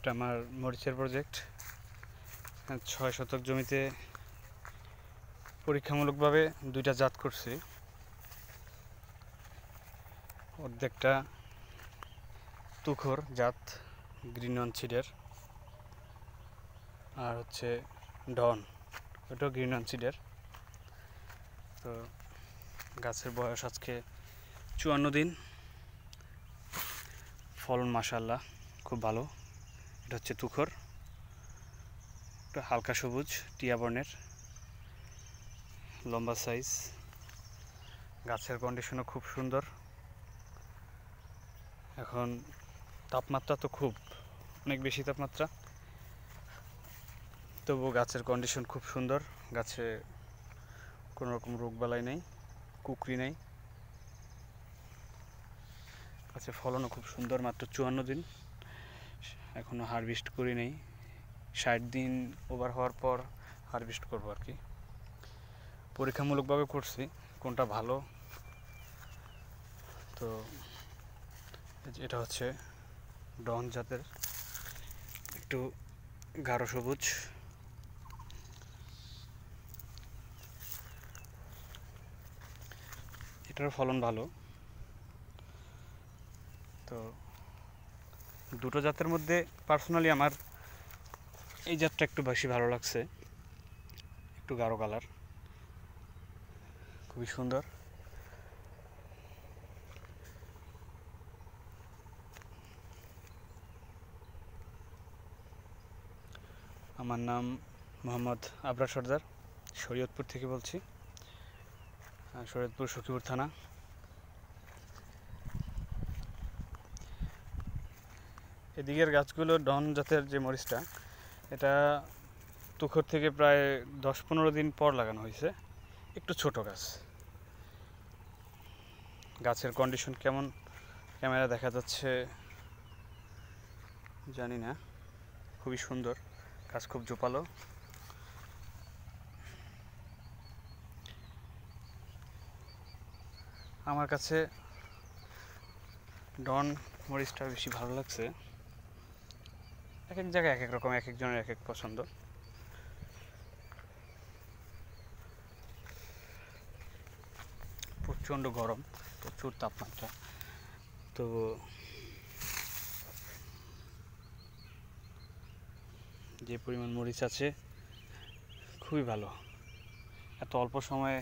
এটা আমার মরিচের প্রজেক্ট। ৬ শতক জমিতে পরীক্ষামূলকভাবে 2টা জাত করছি। অর্ধেকটা তুখর জাত গ্রিন অন সিডের, আর হচ্ছে ডন, ওটাও গ্রিন অন সিডের। তো গাছের বয়স আজকে 54 দিন। ফলন মাশাআল্লাহ খুব ভালো। এটা হচ্ছে তুখর, একটু হালকা সবুজ টিয়া বর্ণের, লম্বা সাইজ। গাছের কন্ডিশনও খুব সুন্দর। এখন তাপমাত্রা তো অনেক বেশি তাপমাত্রা, তবুও গাছের কন্ডিশন খুব সুন্দর। গাছে কোনো রকম রোগবালাই নেই, কুকরি নেই। গাছের ফলনও খুব সুন্দর। মাত্র 54 দিন, এখনও হারভেস্ট করি নেই। 60 দিন ওভার হওয়ার পর হারভেস্ট করবো আর কি। পরীক্ষামূলকভাবে করছি কোনটা ভালো। তো এটা হচ্ছে ডন জাতের, একটু গাঢ় সবুজ। এটার ফলন ভালো। তো দুটো জাতের মধ্যে পার্সোনালি আমার এই জাতটা একটু বেশি ভালো লাগছে, একটু গাঢ় কালার, খুবই সুন্দর। আমার নাম মোহাম্মদ আবরার সর্দার, শরীয়তপুর থেকে বলছি, শরীয়তপুর সখীপুর থানা। এদিকের গাছগুলো ডন জাতের যে মরিচটা, এটা তুখর থেকে প্রায় 10-15 দিন পর লাগানো হয়েছে। একটু ছোট গাছ। গাছের কন্ডিশন কেমন ক্যামেরা দেখা যাচ্ছে জানি না, খুবই সুন্দর। গাছ খুব জোপালো। আমার কাছে ডন মরিচটা বেশি ভালো লাগছে। এক এক জায়গায় এক এক রকম, এক একজনের এক এক পছন্দ। প্রচণ্ড গরম, প্রচুর তাপমাত্রা, তো যে পরিমাণ মরিচ আছে খুবই ভালো। এত অল্প সময়ে